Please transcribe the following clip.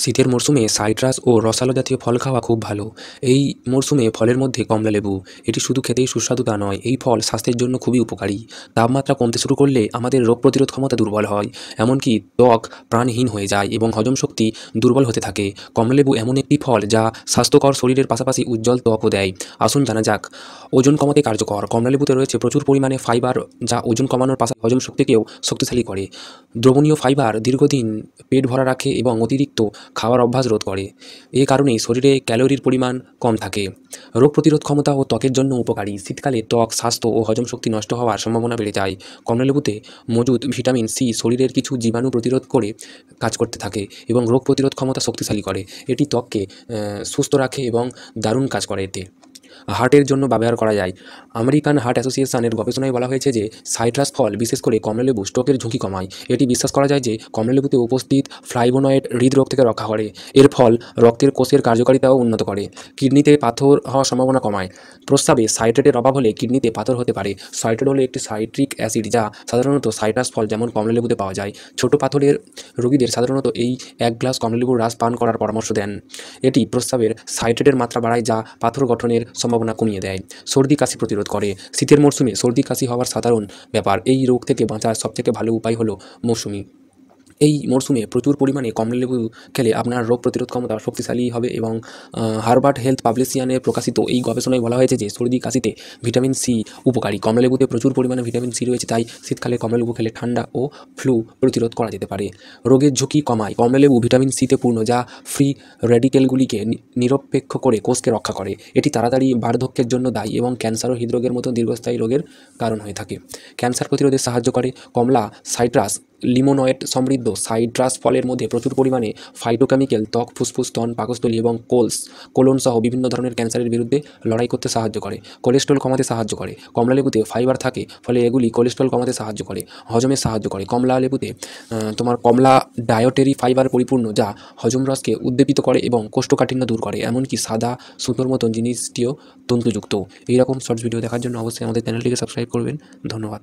শীতের মরশুমে সাইট্রাস ও রসালো জাতীয় ফল খাওয়া খুব ভালো। এই মরশুমে ফলের মধ্যে কমলালেবু। এটি শুধু খেতেই সুস্বাদু তা নয়, এই ফল স্বাস্থ্যের জন্য খুবই উপকারী। তাপমাত্রা কমতে শুরু করলে আমাদের রোগ প্রতিরোধ ক্ষমতা দুর্বল হয়, এমনকি ত্বক প্রাণহীন হয়ে যায় এবং হজম শক্তি দুর্বল হতে থাকে। কমলালেবু এমন একটি ফল যা স্বাস্থ্যকর শরীরের পাশাপাশি উজ্জ্বল ত্বকও দেয়। আসুন জানা যাক। ওজন কমাতে কার্যকর। কমলালেবুতে রয়েছে প্রচুর পরিমাণে ফাইবার, যা ওজন কমানোর পাশাপাশি হজম শক্তিকেও শক্তিশালী করে। দ্রবণীয় ফাইবার দীর্ঘদিন পেট ভরা রাখে এবং অতিরিক্ত খাওয়ার অভ্যাস রোধ করে। এ কারণেই শরীরে ক্যালোরির পরিমাণ কম থাকে। রোগ প্রতিরোধ ক্ষমতা ও ত্বকের জন্য উপকারী। শীতকালে ত্বক, স্বাস্থ্য ও হজম শক্তি নষ্ট হওয়ার সম্ভাবনা বেড়ে যায়। কমলালেবুতে মজুদ ভিটামিন সি শরীরের কিছু জীবাণু প্রতিরোধ করে কাজ করতে থাকে এবং রোগ প্রতিরোধ ক্ষমতা শক্তিশালী করে। এটি ত্বককে সুস্থ রাখে এবং দারুণ কাজ করে এতে। হার্টের জন্য ব্যবহার করা যায়। আমেরিকান হার্ট অ্যাসোসিয়েশনের গবেষণায় বলা হয়েছে যে সাইট্রাস ফল, বিশেষ করে কমলালেবু, স্ট্রোকের ঝুঁকি কমায়। এটি বিশ্বাস করা যায় যে কমলালেবুতে উপস্থিত ফ্লাভোনয়েড হৃদরোগ থেকে রক্ষা করে। এর ফল রক্তের কোষের কার্যকারিতাও উন্নত করে। কিডনিতে পাথর হওয়ার সম্ভাবনা কমায়। প্রস্রাবে সাইট্রেটের অভাব হলে কিডনিতে পাথর হতে পারে। সাইট্রেট হলো একটি সাইট্রিক অ্যাসিড যা সাধারণত সাইট্রাস ফল যেমন কমলালেবুতে পাওয়া যায়। ছোট পাথরের রোগীদের সাধারণত এই 1 গ্লাস কমলালেবুর রস পান করার পরামর্শ দেন। এটি প্রস্রাবের সাইট্রেটের মাত্রা বাড়ায়, যা পাথর গঠনের সম্ভাবনা কমিয়ে দেয়। সর্দি কাশি প্রতিরোধ করে। শীতের মরশুমে সর্দি কাশি হওয়ার সাধারণ ব্যাপার। এই রোগ থেকে বাঁচার সবথেকে ভালো উপায় হলো মৌসুমি। এই মরশুমে প্রচুর পরিমাণে কমলালেবু খেলে আপনার রোগ প্রতিরোধ ক্ষমতা শক্তিশালী হবে এবং হার্ভার্ড হেলথ পাবলিশিয়ানে প্রকাশিত এই গবেষণায় বলা হয়েছে যে সর্দি কাশিতে ভিটামিন সি উপকারী। কমলালেবুতে প্রচুর পরিমাণে ভিটামিন সি রয়েছে, তাই শীতকালে কমলালেবু খেলে ঠান্ডা ও ফ্লু প্রতিরোধ করা যেতে পারে। রোগের ঝুঁকি কমায়। কমলালেবু ভিটামিন সিতে পূর্ণ, যা ফ্রি র্যাডিক্যালগুলিকে নিরপেক্ষ করে কোষকে রক্ষা করে। এটি তাড়াতাড়ি বার্ধক্যের জন্য দায়ী এবং ক্যান্সার ও হৃদরোগের মতো দীর্ঘস্থায়ী রোগের কারণ হয়ে থাকে। ক্যান্সার প্রতিরোধে সাহায্য করে। কমলা, সাইট্রাস, লিমোনয়েড সমৃদ্ধ সাইট্রাস ফলের মধ্যে প্রচুর পরিমাণে ফাইটোকেমিক্যাল ত্বক, ফুসফুস, স্তন, পাকস্থলী এবং কোলন সহ বিভিন্ন ধরনের ক্যান্সারের বিরুদ্ধে লড়াই করতে সাহায্য করে। কোলেস্ট্রল কমাতে সাহায্য করে। কমলালেবুতে ফাইবার থাকে, ফলে এগুলি কোলেস্ট্রল কমাতে সাহায্য করে, হজমে সাহায্য করে। কমলালেবুতে কমলা ডায়েটারি ফাইবার পরিপূর্ণ, যা হজম রসকে উদ্দীপিত করে এবং কোষ্ঠকাঠিন্য দূর করে। এমনকি সাদা সুতোর মতন জিনিসটিও তন্তুযুক্ত। এইরকম শর্টস ভিডিও দেখার জন্য অবশ্যই আমাদের চ্যানেলটিকে সাবস্ক্রাইব করবেন। ধন্যবাদ।